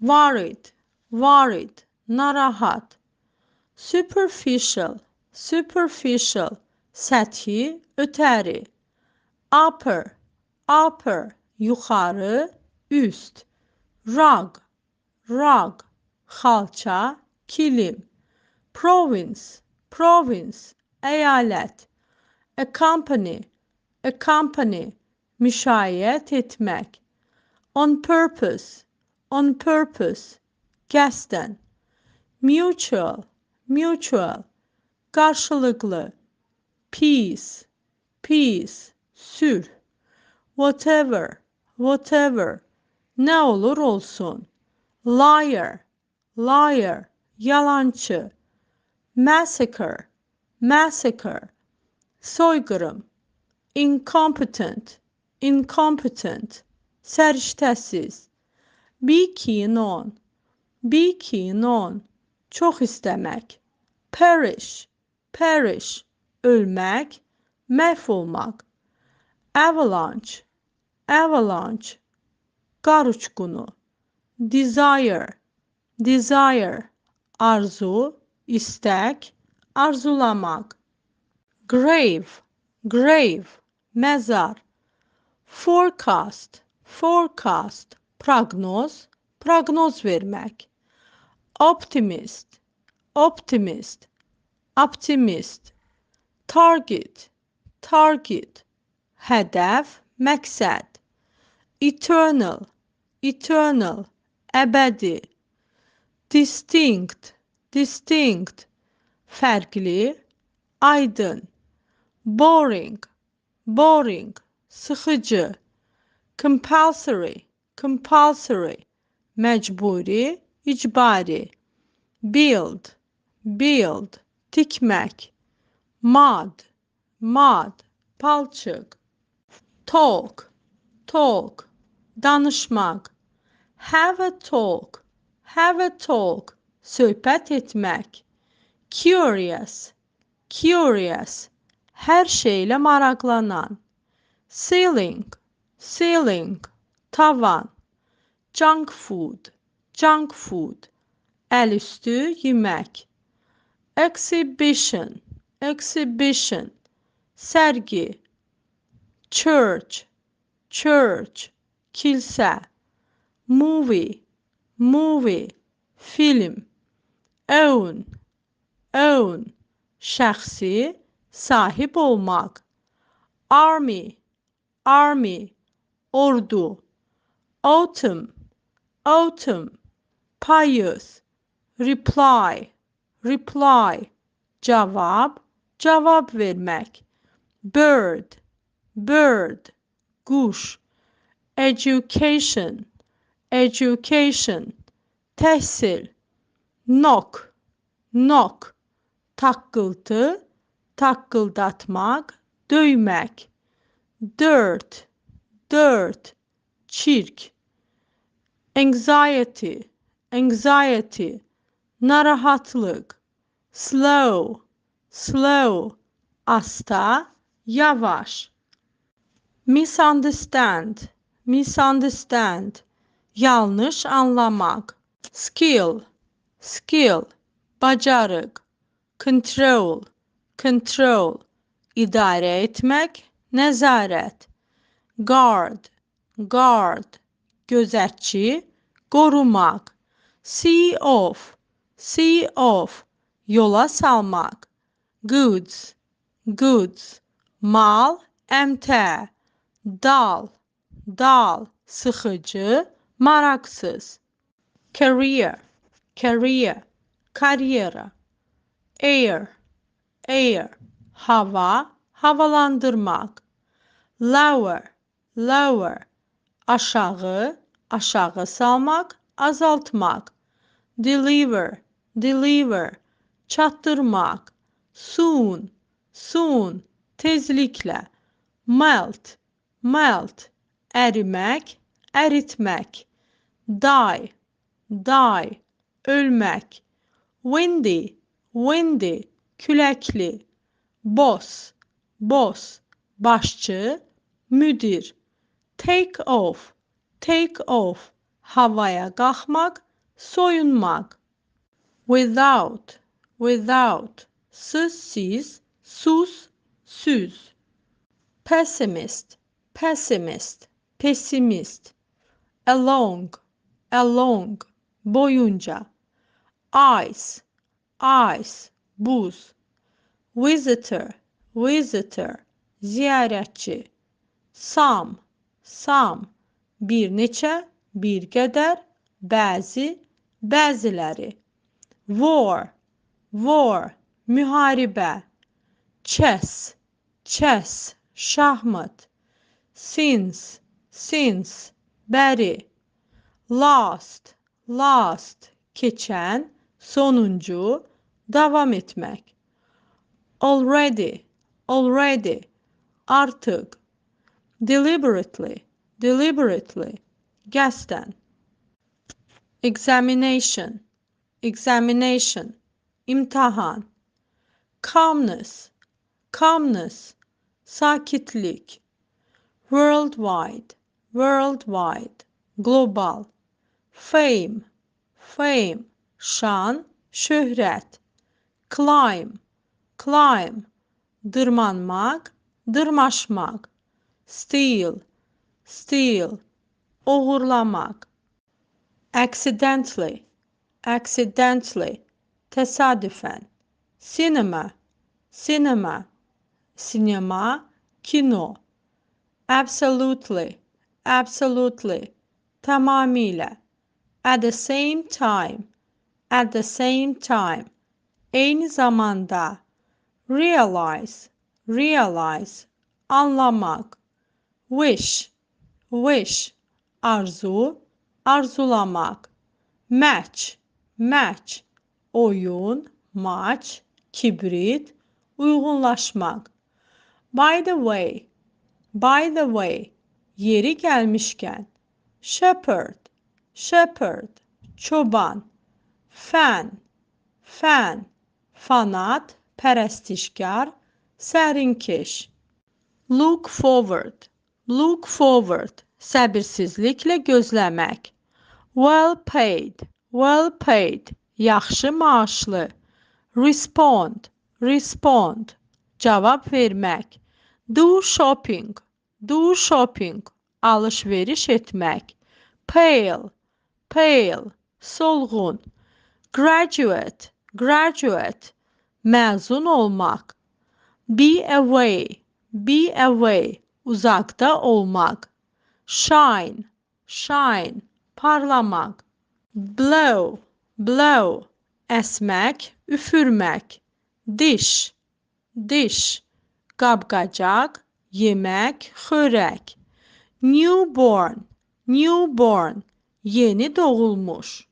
worried, worried, narahat. Superficial, superficial, səthi, ötəri. Upper, upper, yuxarı, üst. Rug, rug, xalça, kilim. Province, province, eyalət. Accompany, accompany, müşayiət etmək. On purpose, on purpose, qəsdən. Mutual, mutual, qarşılıqlı. Peace, peace, sülh. Whatever, whatever, nə olur olsun. Liar, liar, yalançı. Massacre, massacre, soyqırım. Incompetent, incompetent, səriştəsiz. Be keen on, be keen on, çox istəmək. Perish, perish, ölmək, məhv olmaq. Avalanche, avalanche, qar uçqunu. Desire, desire, arzu, istək, arzulamaq. Grave, grave, məzar. Forecast, forecast, proqnoz, proqnoz vermək. Optimist, optimist, optimist. Target, target, hədəf, məqsəd. Eternal, eternal, əbədi. Distinct, distinct, fərqli, aydın. Boring, boring, sıxıcı. Compulsory, compulsory, məcburi, icbari. Build, build, tikmək. Mud, mud, palçıq. Talk, talk, danışmaq. Have a talk, have a talk, söhbət etmək. Curious, curious, hər şeylə maraqlanan. Ceiling, ceiling, tavan. Junk food, junk food, əlüstü yemək. Exhibition, exhibition, sərgi. Church, church, kilsə. Movie, movie, film. Own, own, şəxsi, sahib olmaq. Army, army, ordu. Autumn, autumn, payız. Reply, reply, cavab, cavab vermək. Bird, bird, quş. Education, education, təhsil. Knock, knock, taqqıltı, taqqıldatmaq, döymək. Dirt, dirt, çirk. Anxiety, anxiety, narahatlıq. Slow, slow, asta, yavaş. Misunderstand, misunderstand, yanlış anlamaq. Skill, skill, bacarıq. Control, control, idarə etmək, nəzarət. Guard, guard, gözətçi, qorumaq. See off, see off, yola salmaq. Goods, goods, mal, əmtəə. Dal, dal, sıxıcı, maraqsız. Career, career, karyera. Air, air, hava, havalandırmaq. Lower, lower, aşağı, aşağı salmaq, azaltmaq. Deliver, deliver, çatdırmaq. Soon, soon, tezliklə. Melt, melt, ərimək, əritmək. Die, die, ölmək. Windy, windy, küləkli. Boss, boss, başçı, müdir. Take off, havaya qalxmaq, soyunmak. Without, without, siz, sus, süz. Pessimist, pessimist, pesimist. Along, along, boyunca. Ice, ice, buz. Visitor, visitor, ziyaretçi. Some, bir neçə, bir qədər, bəzi, bəziləri. War, müharibə. Chess, şahmat. Since, bəri. Last, keçən, sonuncu, davam etmək. Already, artıq. Deliberately, qəsdən. Examination, imtahan. Calmness, sakitlik. Worldwide, global. Fame, şan, şöhrət. Climb, dırmanmaq, dırmaşmaq. Steal, oğurlamaq. Accidentally, təsadüfən. Cinema, sinema, kino. Absolutely, tamamilə. At the same time, eyni zamanda. Realize, anlamaq. Wish, arzu, arzulamaq. Match, oyun, maç, kibrit, uyğunlaşmaq. By the way, yeri gəlmişkən. Shepherd, çoban. Fan, fanat, pərəstişkar, sərinkeş. Look forward, səbirsizliklə gözləmək. Well paid, yaxşı maaşlı. Respond, cavab vermək. Do shopping, alış-veriş etmək. Pale, solğun. Graduate, məzun olmaq. Be away, uzaqda olmaq. Shine, parlamaq. Blow, əsmək, üfürmək. Dish, qab-qacaq, yemək, xörək. Newborn, yeni doğulmuş.